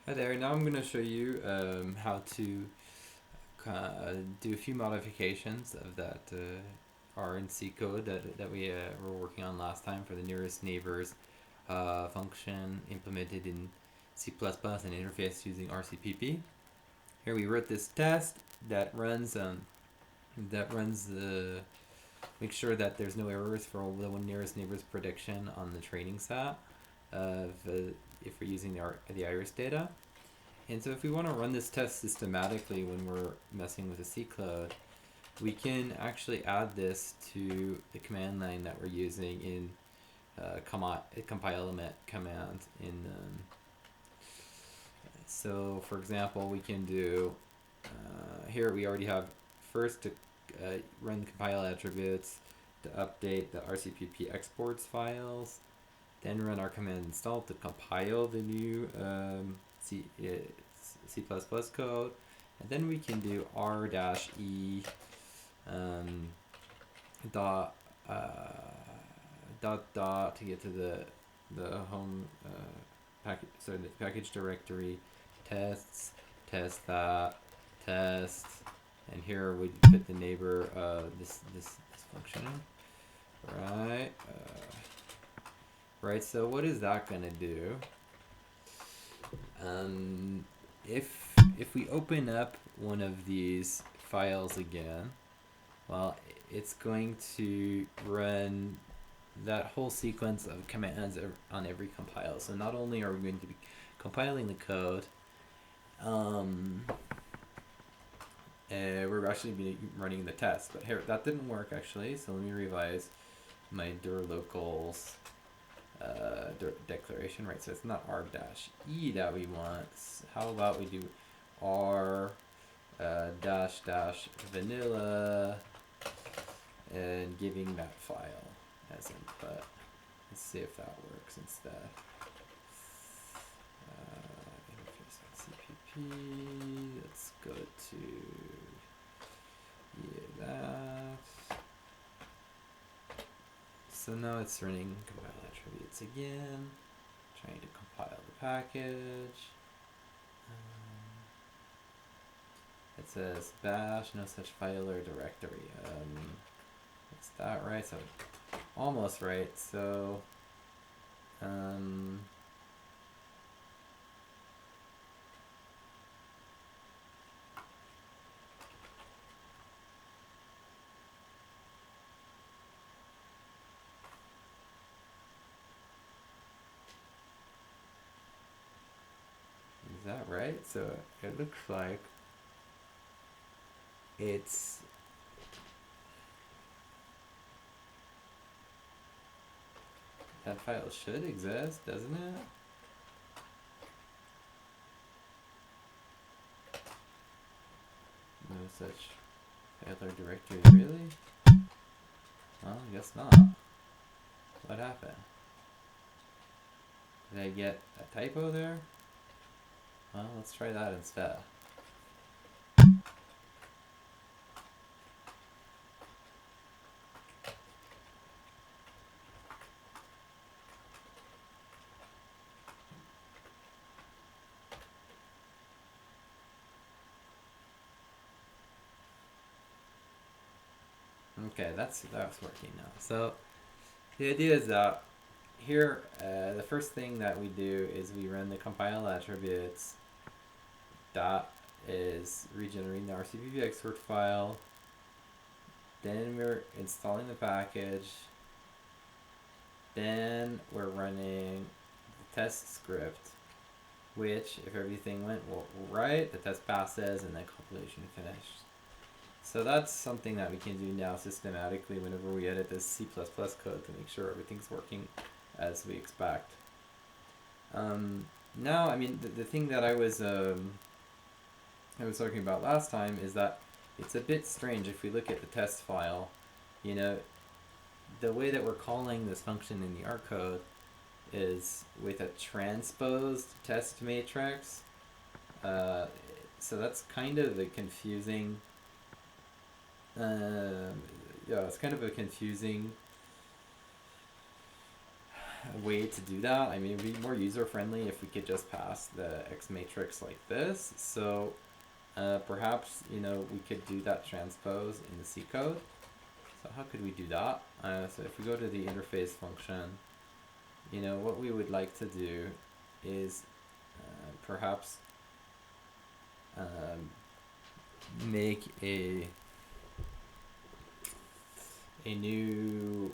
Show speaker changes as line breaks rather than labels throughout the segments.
Hi there, now I'm going to show you how to do a few modifications of that RNC code that we were working on last time for the nearest neighbors function implemented in C++ and interface using Rcpp. Here we wrote this test that runs make sure that there's no errors for the one nearest neighbor's prediction on the training set of if we're using the iris data. And so if we want to run this test systematically when we're messing with the C code, we can actually add this to the command line that we're using in compile element command. So for example, we can do, here we already have first to run the compile attributes to update the Rcpp exports files, then run our command install to compile the new C++ code, and then we can do r-e dot dot to get to the home package, so the package directory, tests, test that, test, and here we put the neighbor this function in, right? Right. So what is that gonna do? If we open up one of these files again, well, it's going to run that whole sequence of commands on every compile. So not only are we going to be compiling the code, we're actually be running the test. But here, that didn't work actually. So let me revise my dir-locals declaration, right? So it's not r-e that we want. How about we do r dash vanilla and giving that file as input. Let's see if that works instead. Interface.cpp. Let's go to that. So now it's running compile attributes again, trying to compile the package. It says bash, no such file or directory. Is that right? So almost right. So is that right? So it looks like it's that file should exist, doesn't it? No such file or directory, really? Well, I guess not. What happened? Did I get a typo there? Well, let's try that instead. Okay, that's working now. So the idea is that here, the first thing that we do is we run the compile attributes. Dot is regenerating the Rcpp export file. Then we're installing the package. Then we're running the test script, which, if everything went right, the test passes and then compilation finished. So that's something that we can do now systematically whenever we edit this C++ code to make sure everything's working as we expect. Now, I mean, the thing that I was talking about last time is that it's a bit strange if we look at the test file. You know, the way that we're calling this function in the R code is with a transposed test matrix. So that's kind of a confusing. Yeah, it's kind of a confusing way to do that. I mean, it'd be more user friendly if we could just pass the X matrix like this. So perhaps, you know, we could do that transpose in the C code. So how could we do that? So if we go to the interface function, you know, what we would like to do is perhaps make a new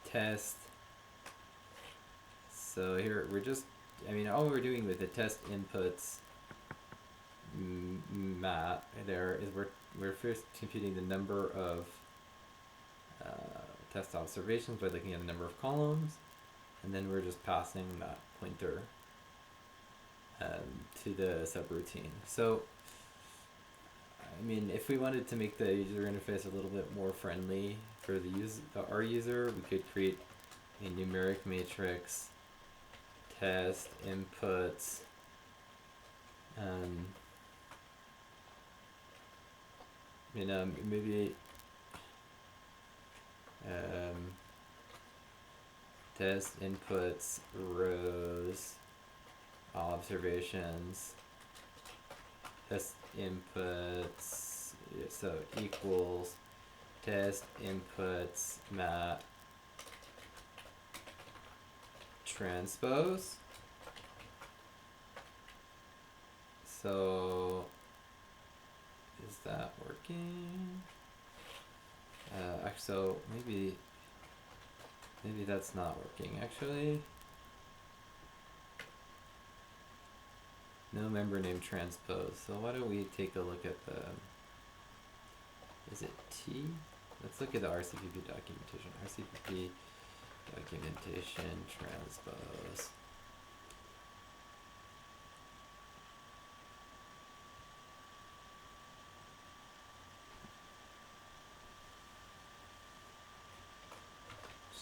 test. So here we're just, I mean, all we're doing with the test inputs mat there is we're first computing the number of test observations by looking at the number of columns, and then we're just passing that pointer to the subroutine. So I mean, if we wanted to make the user interface a little bit more friendly for our user, we could create a numeric matrix, test inputs, you know, maybe test inputs, rows, observations, test inputs, so equals test inputs mat transpose. So is that working? So maybe that's not working actually. No member name transpose. So why don't we take a look at the, is it T? Let's look at the Rcpp documentation. Rcpp documentation transpose.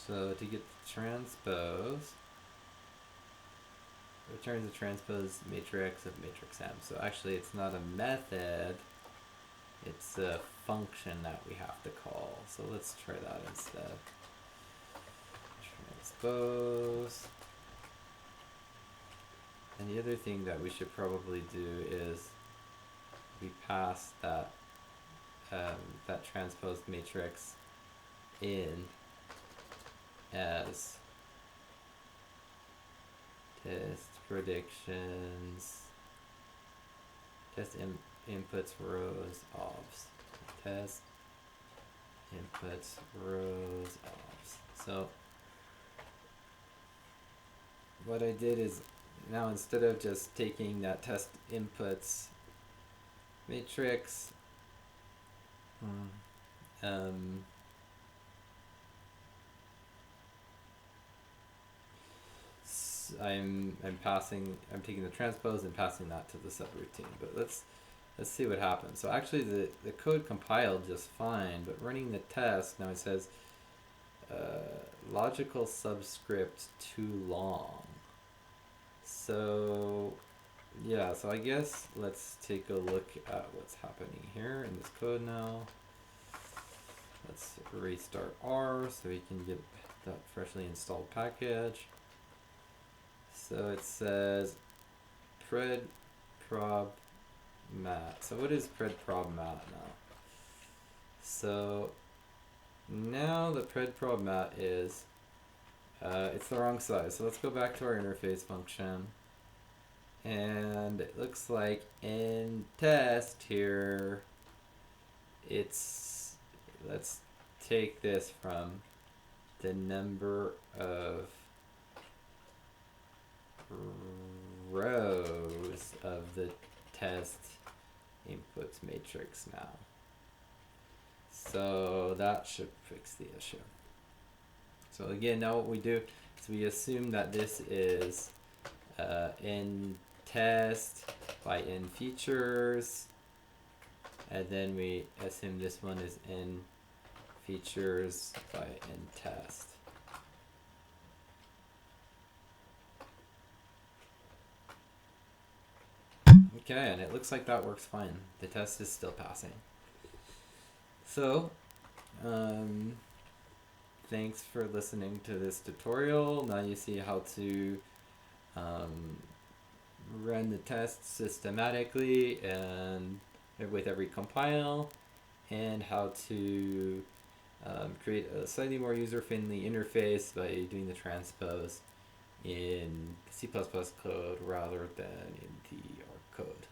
So to get the transpose, returns a transpose matrix of matrix M. So actually it's not a method, it's a function that we have to call. So let's try that instead. Transpose. And the other thing that we should probably do is we pass that that transposed matrix in as test predictions, test inputs rows obs, test inputs rows obs. So what I did is now instead of just taking that test inputs matrix, I'm taking the transpose and passing that to the subroutine. But let's see what happens. So actually the code compiled just fine, but running the test, now it says logical subscript too long. So yeah, so I guess let's take a look at what's happening here in this code now. Let's restart R so we can get that freshly installed package. So it says pred prob mat. So what is pred prob mat now? So now the pred prob mat is it's the wrong size. So let's go back to our interface function. And it looks like in test here, it's, let's take this from the number of rows of the test inputs matrix now. So that should fix the issue. So again, now what we do is we assume that this is in test by in features, and then we assume this one is in features by in test. Okay, and it looks like that works fine. The test is still passing. So So, um, thanks for listening to this tutorial. Now you see how to um, run the tests systematically and with every compile, and how to create a slightly more user-friendly interface by doing the transpose in C++ code rather than in the R code.